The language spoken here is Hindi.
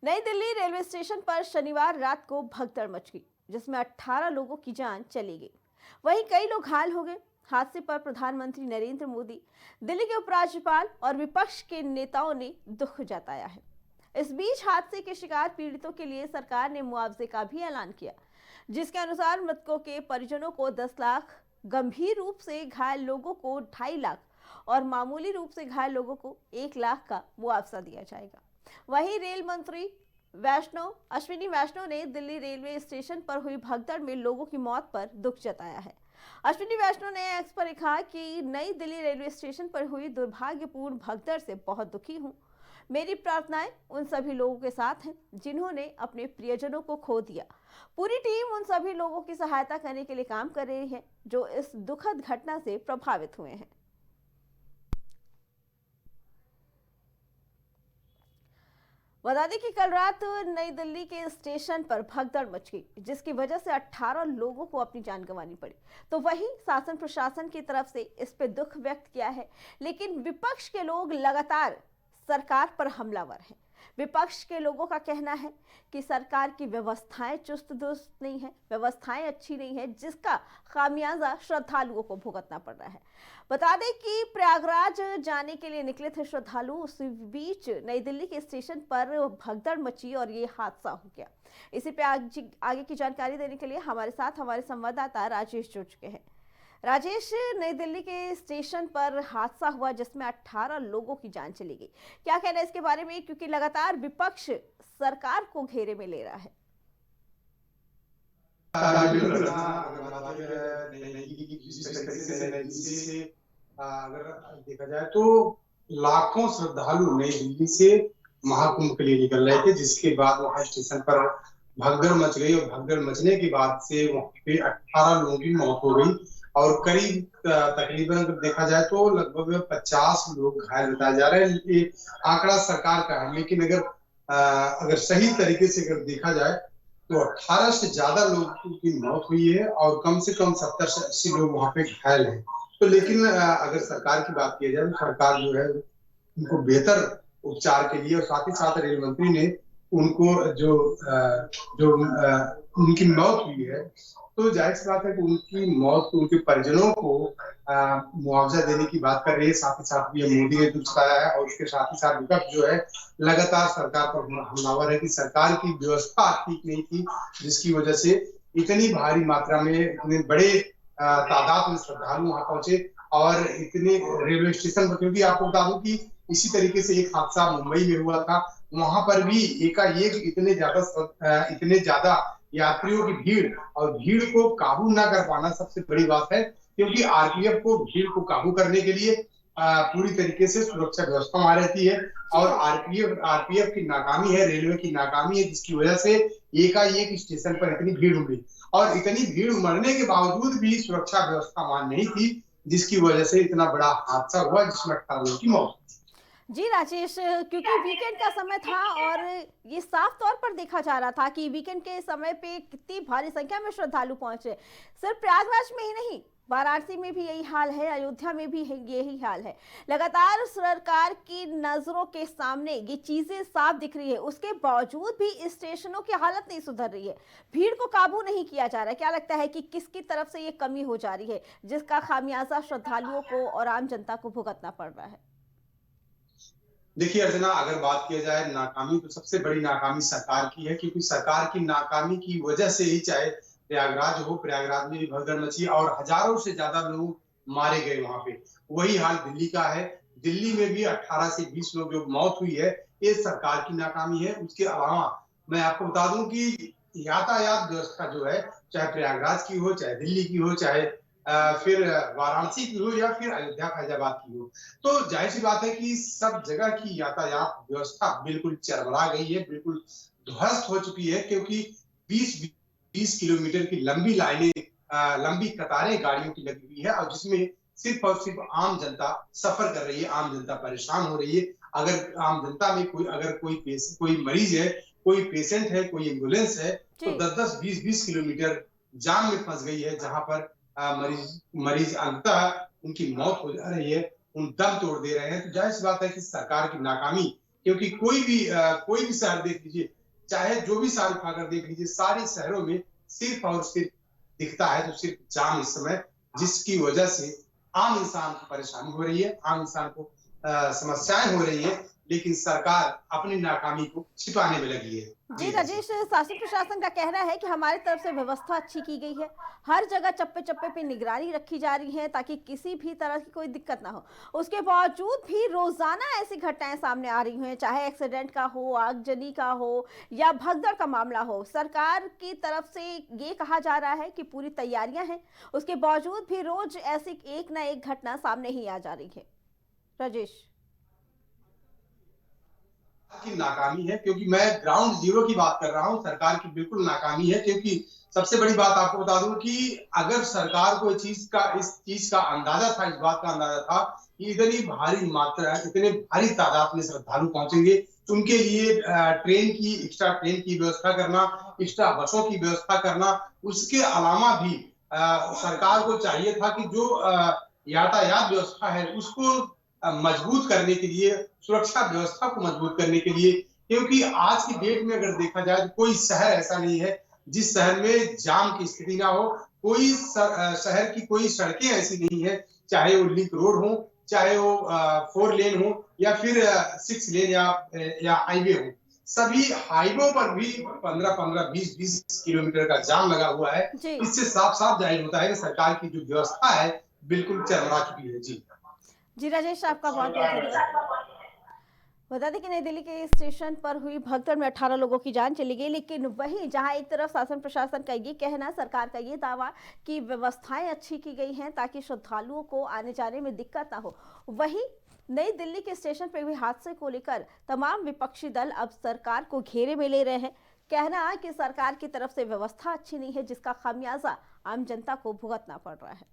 नई दिल्ली रेलवे स्टेशन पर शनिवार रात को भगदड़ मच गई, जिसमें 18 लोगों की जान चली गई। वहीं कई लोग घायल हो गए। हादसे पर प्रधानमंत्री नरेंद्र मोदी, दिल्ली के उपराज्यपाल और विपक्ष के नेताओं ने दुख जताया है। इस बीच हादसे के शिकार पीड़ितों के लिए सरकार ने मुआवजे का भी ऐलान किया, जिसके अनुसार मृतकों के परिजनों को 10 लाख, गंभीर रूप से घायल लोगों को 2.5 लाख और मामूली रूप से घायल लोगों को 1 लाख का मुआवजा दिया जाएगा। वहीं रेल मंत्री अश्विनी वैष्णव ने दिल्ली रेलवे स्टेशन पर हुई भगदड़ में लोगों की मौत पर दुख जताया है। अश्विनी वैष्णव ने एक्स पर लिखा कि नई दिल्ली रेलवे स्टेशन पर हुई दुर्भाग्यपूर्ण भगदड़ से बहुत दुखी हूं। मेरी प्रार्थनाएं उन सभी लोगों के साथ हैं जिन्होंने अपने प्रियजनों को खो दिया। पूरी टीम उन सभी लोगों की सहायता करने के लिए काम कर रही है जो इस दुखद घटना से प्रभावित हुए हैं। बता दें कि कल रात नई दिल्ली के स्टेशन पर भगदड़ मच गई, जिसकी वजह से 18 लोगों को अपनी जान गंवानी पड़ी। तो वहीं शासन प्रशासन की तरफ से इस पे दुख व्यक्त किया है, लेकिन विपक्ष के लोग लगातार सरकार पर हमलावर हैं। विपक्ष के लोगों का कहना है कि सरकार की व्यवस्थाएं चुस्त दुरुस्त नहीं है, व्यवस्थाएं अच्छी नहीं है, जिसका खामियाजा श्रद्धालुओं को भुगतना पड़ रहा है। बता दें कि प्रयागराज जाने के लिए निकले थे श्रद्धालु, उसी बीच नई दिल्ली के स्टेशन पर भगदड़ मची और ये हादसा हो गया। इसी पे आगे की जानकारी देने के लिए हमारे साथ हमारे संवाददाता राजेश जुड़ चुके हैं। राजेश, नई दिल्ली के स्टेशन पर हादसा हुआ जिसमें 18 लोगों की जान चली गई, क्या कहना है इसके बारे में, क्योंकि लगातार विपक्ष सरकार को घेरे में ले रहा है। अगर देखा जाए तो लाखों श्रद्धालु नई दिल्ली से महाकुंभ के लिए निकल रहे थे, जिसके बाद वहां स्टेशन पर भगदड़ मच गई और भगदड़ मचने के बाद से वहां पे 18 लोगों की मौत हो गई और करीब तकरीबन देखा जाए तो लगभग 50 लोग घायल बताए जा रहे हैं। ये आंकड़ा सरकार का है, लेकिन अगर सही तरीके से अगर देखा जाए तो 18 से ज्यादा लोगों की मौत हुई है और कम से कम 70 से 80 लोग वहां पे घायल हैं। तो लेकिन अगर सरकार की बात की जाए तो सरकार जो है उनको बेहतर उपचार के लिए और साथ ही साथ रेल मंत्री ने उनको जो उनकी मौत हुई है, तो जाहिर सी बात है कि उनकी मौत को उनके परिजनों को मुआवजा देने की बात कर रही है। साथ ही साथ ये मोदी ने दुख जताया है और उसके साथ ही साथ विपक्ष जो है लगातार सरकार पर हमलावर है कि सरकार की व्यवस्था ठीक नहीं थी, जिसकी वजह से इतनी भारी मात्रा में इतने बड़े तादाद में श्रद्धालु वहां पहुंचे और इतने रेलवे स्टेशन पर, क्योंकि आपको बता दूं कि इसी तरीके से एक हादसा मुंबई में हुआ था, वहां पर भी एकाएक इतने ज्यादा यात्रियों की भीड़ और भीड़ को काबू ना कर पाना सबसे बड़ी बात है, क्योंकि आरपीएफ को भीड़ को काबू करने के लिए पूरी तरीके से सुरक्षा व्यवस्था वहां रहती है और आरपीएफ की नाकामी है, रेलवे की नाकामी है, जिसकी वजह से एकाएक स्टेशन पर इतनी भीड़ उमड़ी और इतनी भीड़ उमड़ने के बावजूद भी सुरक्षा व्यवस्था वहां नहीं थी, जिसकी वजह से इतना बड़ा हादसा हुआ जिसमें 18 लोगों की मौत। जी राजेश, क्योंकि वीकेंड का समय था और ये साफ तौर पर देखा जा रहा था कि वीकेंड के समय पे कितनी भारी संख्या में श्रद्धालु पहुंचे। सिर्फ प्रयागराज में ही नहीं, वाराणसी में भी यही हाल है, अयोध्या में भी यही हाल है। लगातार सरकार की नजरों के सामने ये चीजें साफ दिख रही है, उसके बावजूद भी इस स्टेशनों की हालत नहीं सुधर रही है, भीड़ को काबू नहीं किया जा रहा है। क्या लगता है कि किसकी तरफ से ये कमी हो जा रही है जिसका खामियाजा श्रद्धालुओं को और आम जनता को भुगतना पड़ रहा है? देखिए अर्चना, अगर बात किया जाए नाकामी, तो सबसे बड़ी नाकामी सरकार की है, क्योंकि सरकार की नाकामी की वजह से ही चाहे प्रयागराज में भी भगदड़ मची और हजारों से ज्यादा लोग मारे गए वहां पे। वही हाल दिल्ली का है, दिल्ली में भी 18 से 20 लोग जो मौत हुई है, ये सरकार की नाकामी है। उसके अलावा मैं आपको बता दूं कि यातायात व्यवस्था जो है, चाहे प्रयागराज की हो, चाहे दिल्ली की हो, चाहे फिर वाराणसी की हो या फिर अयोध्या फैजाबाद की हो, तो जाहिर सी बात है कि सब जगह की यातायात व्यवस्था बिल्कुल चरमरा गई है, बिल्कुल ध्वस्त हो चुकी है, क्योंकि 20 किलोमीटर की लंबी लाइनें, लंबी कतारें गाड़ियों की लगी हुई है और जिसमें सिर्फ और सिर्फ आम जनता सफर कर रही है, आम जनता परेशान हो रही है। अगर आम जनता में कोई मरीज है, कोई पेशेंट है, कोई एम्बुलेंस है, तो 10-10, 20-20 किलोमीटर जाम में फंस गई है, जहां पर मरीज अंततः उनकी मौत हो जा रही है, उन दम तोड़ दे रहे हैं। तो जाहिर सी बात है कि सरकार की नाकामी क्योंकि कोई भी शहर देख लीजिए, चाहे जो भी शहर उठाकर देख लीजिए, सारे शहरों में सिर्फ और सिर्फ दिखता है तो सिर्फ जाम इस समय, जिसकी वजह से आम इंसान को परेशानी हो रही है, आम इंसान को समस्याएं हो रही है, लेकिन सरकार अपनी नाकामी को छिपाने में लगी है। जी जी राजेश, शासन प्रशासन का कहना है कि हमारी तरफ से व्यवस्था अच्छी की गई है, हर जगह चप्पे चप्पे पे निगरानी रखी जा रही है ताकि किसी भी तरह की कोई दिक्कत ना हो। उसके बावजूद भी रोजाना ऐसी घटनाएं सामने आ रही हैं, चाहे एक्सीडेंट का हो, आगजनी का हो या भगदड़ का मामला हो। सरकार की तरफ से ये कहा जा रहा है कि पूरी तैयारियां हैं, उसके बावजूद भी रोज ऐसी एक ना एक घटना सामने ही आ जा रही है। राजेश, की नाकामी है, क्योंकि मैं ग्राउंड जीरो की बात कर रहा हूं, सरकार की बिल्कुल नाकामी है। क्योंकि सबसे बड़ी बात आपको बता दूं कि अगर सरकार को इस चीज का अंदाजा था, इस बात का अंदाजा था कि इतनी भारी मात्रा, इतने भारी तादाद में श्रद्धालु पहुंचेंगे, तो उनके लिए एक्स्ट्रा ट्रेन की व्यवस्था करना, एक्स्ट्रा बसों की व्यवस्था करना, उसके अलावा भी सरकार को चाहिए था कि जो यातायात व्यवस्था है उसको मजबूत करने के लिए, सुरक्षा व्यवस्था को मजबूत करने के लिए, क्योंकि आज की डेट में अगर देखा जाए तो कोई शहर ऐसा नहीं है जिस शहर में जाम की स्थिति ना हो, कोई शहर की कोई सड़कें ऐसी नहीं है, चाहे वो लिंक रोड हो, चाहे वो 4 लेन हो या फिर 6 लेन या हाईवे हो। सभी हाईवे पर भी 15-15, 20-20 किलोमीटर का जाम लगा हुआ है। जी इससे साफ साफ जाहिर होता है कि सरकार की जो व्यवस्था है बिल्कुल चरमरा चुकी है। जी जी राजेश, आपका बहुत बहुत धन्यवाद। बता दें कि नई दिल्ली के स्टेशन पर हुई भगदड़ में 18 लोगों की जान चली गई, लेकिन वहीं जहां एक तरफ शासन प्रशासन का ये कहना, सरकार का ये दावा कि व्यवस्थाएं अच्छी की गई हैं ताकि श्रद्धालुओं को आने जाने में दिक्कत ना हो, वहीं नई दिल्ली के स्टेशन पर हुए हादसे को लेकर तमाम विपक्षी दल अब सरकार को घेरे में ले रहे हैं। कहना कि सरकार की तरफ से व्यवस्था अच्छी नहीं है, जिसका खामियाजा आम जनता को भुगतना पड़ रहा है।